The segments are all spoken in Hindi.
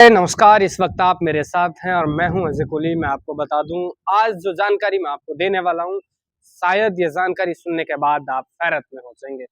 नमस्कार। इस वक्त आप मेरे साथ हैं और मैं हूं अजय कोहली। मैं आपको बता दूं, आज जो जानकारी मैं आपको देने वाला हूं, शायद ये जानकारी सुनने के बाद आप हैरत में हो जाएंगे।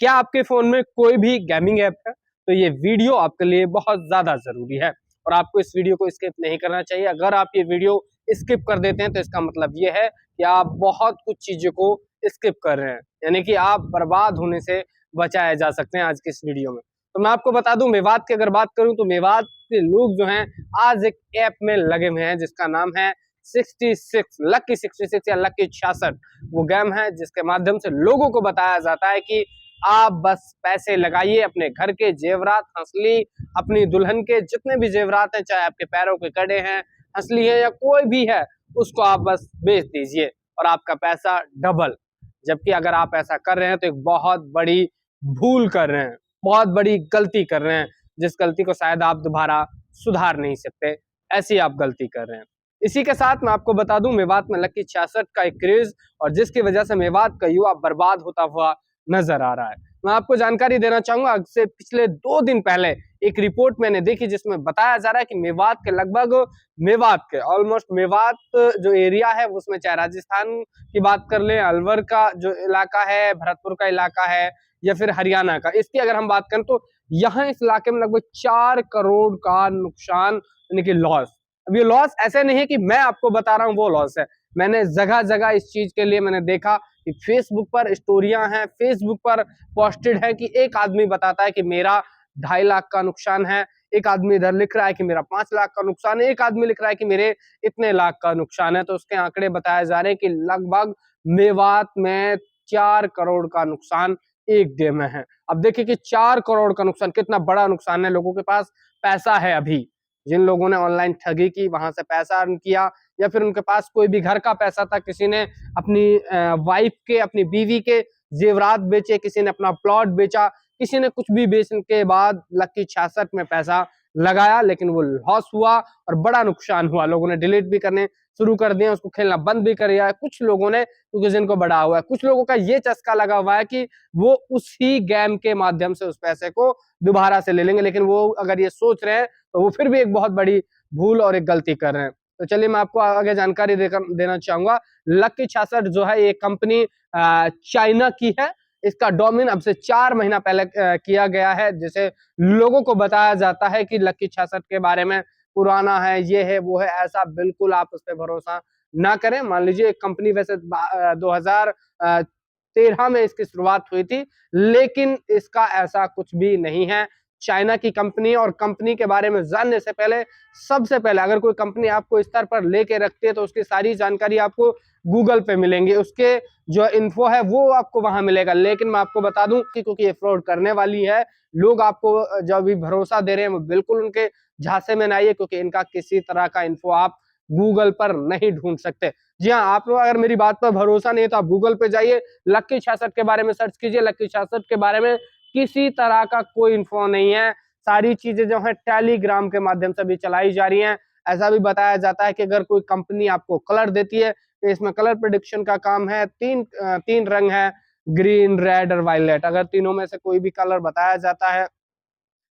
क्या आपके फोन में कोई भी गेमिंग ऐप है? तो ये वीडियो आपके लिए बहुत ज्यादा जरूरी है और आपको इस वीडियो को स्किप नहीं करना चाहिए। अगर आप ये वीडियो स्किप कर देते हैं तो इसका मतलब ये है कि आप बहुत कुछ चीजों को स्किप कर रहे हैं, यानी कि आप बर्बाद होने से बचाए जा सकते हैं आज के इस वीडियो में। तो मैं आपको बता दूं, मेवात की अगर बात करूं तो मेवात के लोग जो हैं आज एक ऐप में लगे हुए हैं जिसका नाम है 66 लकी 66 या लकी 66। वो गेम है जिसके माध्यम से लोगों को बताया जाता है कि आप बस पैसे लगाइए, अपने घर के जेवरात, हंसली, अपनी दुल्हन के जितने भी जेवरात हैं, चाहे आपके पैरों के कड़े हैं, हंसली है या कोई भी है, उसको आप बस बेच दीजिए और आपका पैसा डबल। जबकि अगर आप ऐसा कर रहे हैं तो एक बहुत बड़ी भूल कर रहे हैं, बहुत बड़ी गलती कर रहे हैं, जिस गलती को शायद आप दोबारा सुधार नहीं सकते। ऐसी आप गलती कर रहे हैं। इसी के साथ मैं आपको बता दूं, मेवात में लकी 66 का एक क्रेज और जिसकी वजह से मेवात का युवा बर्बाद होता हुआ नजर आ रहा है। मैं आपको जानकारी देना चाहूंगा, से पिछले 2 दिन पहले एक रिपोर्ट मैंने देखी जिसमें बताया जा रहा है कि मेवात के लगभग, मेवात के ऑलमोस्ट, मेवात जो एरिया है उसमें चाहे राजस्थान की बात कर ले, अलवर का जो इलाका है, भरतपुर का इलाका है या फिर हरियाणा का, इसकी अगर हम बात करें तो यहाँ इस इलाके में लगभग 4 करोड़ का नुकसान, यानी कि लॉस। अब ये लॉस ऐसे नहीं है कि मैं आपको बता रहा हूँ वो लॉस है, मैंने जगह जगह इस चीज के लिए मैंने देखा कि फेसबुक पर स्टोरियां हैं, फेसबुक पर पोस्टेड है कि एक आदमी बताता है कि मेरा 2.5 लाख का नुकसान है, एक आदमी इधर लिख रहा है कि मेरा 5 लाख का नुकसान है, एक आदमी लिख रहा है कि मेरे इतने लाख का नुकसान है। तो उसके आंकड़े बताए जा रहे हैं कि लगभग मेवात में 4 करोड़ का नुकसान एक डे में है। अब देखिए कि 4 करोड़ का नुकसान कितना बड़ा नुकसान है। लोगों के पास पैसा है, अभी जिन लोगों ने ऑनलाइन ठगी की, वहां से पैसा अर्न किया, या फिर उनके पास कोई भी घर का पैसा था, किसी ने अपनी वाइफ के, अपनी बीवी के जेवरात बेचे, किसी ने अपना प्लॉट बेचा, किसी ने कुछ भी बेचने के बाद लकी 66 में पैसा लगाया, लेकिन वो लॉस हुआ और बड़ा नुकसान हुआ। लोगों ने डिलीट भी करने शुरू कर दिया, उसको खेलना बंद भी कर दिया है। कुछ लोगों ने, क्योंकि जिनको बड़ा हुआ है, कुछ लोगों का ये चस्का लगा हुआ है कि वो उसी गेम के माध्यम से उस पैसे को दोबारा से ले लेंगे, लेकिन वो अगर ये सोच रहे हैं तो वो फिर भी एक बहुत बड़ी भूल और एक गलती कर रहे हैं। तो चलिए मैं आपको आगे जानकारी देना चाहूंगा। लकी 66 जो है ये कंपनी चाइना की है। इसका डोमेन अब से 4 महीना पहले किया गया है, जिसे लोगों को बताया जाता है कि लकी 66 के बारे में पुराना है, ये है वो है। ऐसा बिल्कुल आप उस पर भरोसा ना करें। मान लीजिए कंपनी वैसे 2013 में इसकी शुरुआत हुई थी, लेकिन इसका ऐसा कुछ भी नहीं है। चाइना की कंपनी, और कंपनी के बारे में जानने से पहले, सबसे पहले अगर कोई कंपनी आपको स्तर पर लेके रखती है तो उसकी सारी जानकारी आपको गूगल पे मिलेंगी, उसके जो इन्फो है वो आपको वहां मिलेगा। लेकिन मैं आपको बता दूं कि क्योंकि ये फ्रॉड करने वाली है, लोग आपको जो भी भरोसा दे रहे हैं वो बिल्कुल उनके झांसे में ना आइए, क्योंकि इनका किसी तरह का इन्फो आप गूगल पर नहीं ढूंढ सकते। जी हाँ, आप लोग अगर मेरी बात पर भरोसा नहीं है तो आप गूगल पे जाइए, लकी 66 के बारे में सर्च कीजिए। लकी 66 के बारे में किसी तरह का कोई इन्फो नहीं है। सारी चीजें जो है टेलीग्राम के माध्यम से भी चलाई जा रही हैं। ऐसा भी बताया जाता है कि अगर कोई कंपनी आपको कलर देती है तो इसमें कलर प्रेडिक्शन का काम है। तीन रंग है, ग्रीन, रेड और वायलेट। अगर तीनों में से कोई भी कलर बताया जाता है,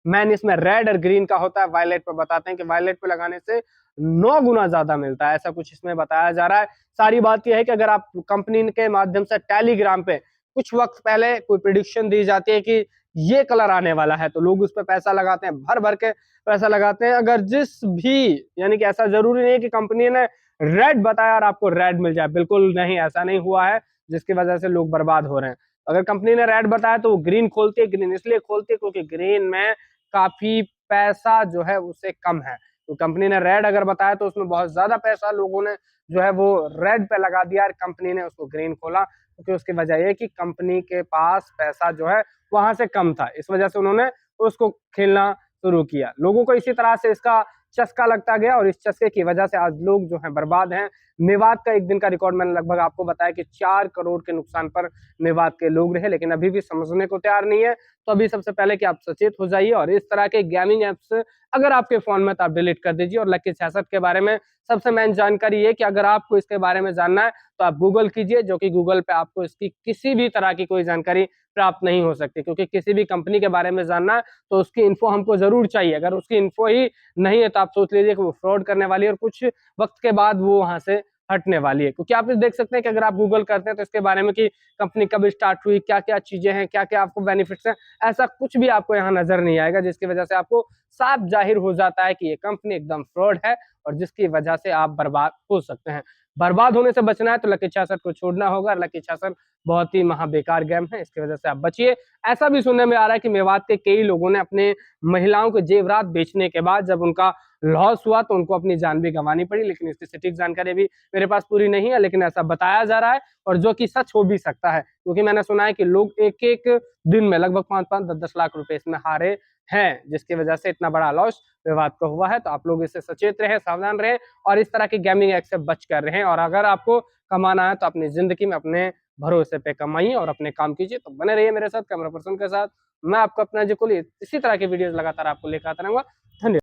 मैन इसमें रेड और ग्रीन का होता है, वायलेट पे बताते हैं कि वायलेट पे लगाने से 9 गुना ज्यादा मिलता है, ऐसा कुछ इसमें बताया जा रहा है। सारी बात यह है कि अगर आप कंपनी के माध्यम से टेलीग्राम पे कुछ वक्त पहले कोई प्रिडिक्शन दी जाती है कि ये कलर आने वाला है, तो लोग उस पर पैसा लगाते हैं, भर भर के पैसा लगाते हैं। अगर जिस भी, यानी कि ऐसा जरूरी नहीं है कि कंपनी ने रेड बताया और आपको रेड मिल जाए, बिल्कुल नहीं, ऐसा नहीं हुआ है, जिसकी वजह से लोग बर्बाद हो रहे हैं। अगर कंपनी ने रेड बताया तो वो ग्रीन खोलती है। ग्रीन इसलिए खोलती है क्योंकि ग्रीन में काफी पैसा जो है उससे कम है। तो कंपनी ने रेड अगर बताया तो उसमें बहुत ज्यादा पैसा लोगों ने जो है वो रेड पे लगा दिया, और कंपनी ने उसको ग्रीन खोला, क्योंकि उसकी वजह यह कि कंपनी के पास पैसा जो है वहां से कम था, इस वजह से उन्होंने उसको खेलना शुरू किया। लोगों को इसी तरह से इसका चस्का लगता गया और इस चस्के की वजह से आज लोग जो है बर्बाद हैं। मेवात का एक दिन का रिकॉर्ड मैंने लगभग आपको बताया कि 4 करोड़ के नुकसान पर मेवात के लोग रहे, लेकिन अभी भी समझने को तैयार नहीं है। तो अभी सबसे पहले कि आप सचेत हो जाइए और इस तरह के गेमिंग एप्स अगर आपके फोन में तो आप डिलीट कर दीजिए। और लकी 66 के बारे में सबसे मेन जानकारी ये कि अगर आपको इसके बारे में जानना है तो आप गूगल कीजिए, जो कि गूगल पे आपको इसकी किसी भी तरह की कोई जानकारी प्राप्त नहीं हो सकती, क्योंकि किसी भी कंपनी के बारे में जानना है तो उसकी इन्फो हमको जरूर चाहिए। अगर उसकी इन्फो ही नहीं है तो आप सोच लीजिए कि वो फ्रॉड करने वाली है और कुछ वक्त के बाद वो वहां से हटने वाली है। क्योंकि आप देख सकते हैं कि अगर आप गूगल करते हैं तो इसके बारे में कि कंपनी कब स्टार्ट हुई, क्या क्या चीजें हैं, क्या क्या आपको बेनिफिट्स हैं, ऐसा कुछ भी आपको यहाँ नजर नहीं आएगा, जिसकी वजह से आपको साफ जाहिर हो जाता है कि ये कंपनी एकदम फ्रॉड है और जिसकी वजह से आप बर्बाद हो सकते हैं। बर्बाद होने से बचना है तो लकी 66 को छोड़ना होगा। लकी 66 बहुत ही महा बेकार गेम है, इसकी वजह से आप बचिए। ऐसा भी सुनने में आ रहा है कि मेवात के कई लोगों ने अपने महिलाओं के जेवरात बेचने के बाद जब उनका लॉस हुआ तो उनको अपनी जान भी गंवानी पड़ी, लेकिन इसकी सटीक जानकारी अभी मेरे पास पूरी नहीं है, लेकिन ऐसा बताया जा रहा है और जो कि सच हो भी सकता है, क्योंकि मैंने सुना है कि लोग एक एक दिन में लगभग 5-5, 10-10 लाख रुपए इसमें हारे हैं, जिसकी वजह से इतना बड़ा लॉस विवाद को हुआ है। तो आप लोग इससे सचेत रहें, सावधान रहें और इस तरह की गेमिंग एक्ट से बच कर रहें। और अगर आपको कमाना है तो अपनी जिंदगी में अपने भरोसे पे कमाइए और अपने काम कीजिए। तो बने रहिए मेरे साथ, कैमरा पर्सन के साथ। मैं आपको अपना जो इसी तरह के वीडियोस लगातार आपको लेकर आता रहूंगा। धन्यवाद।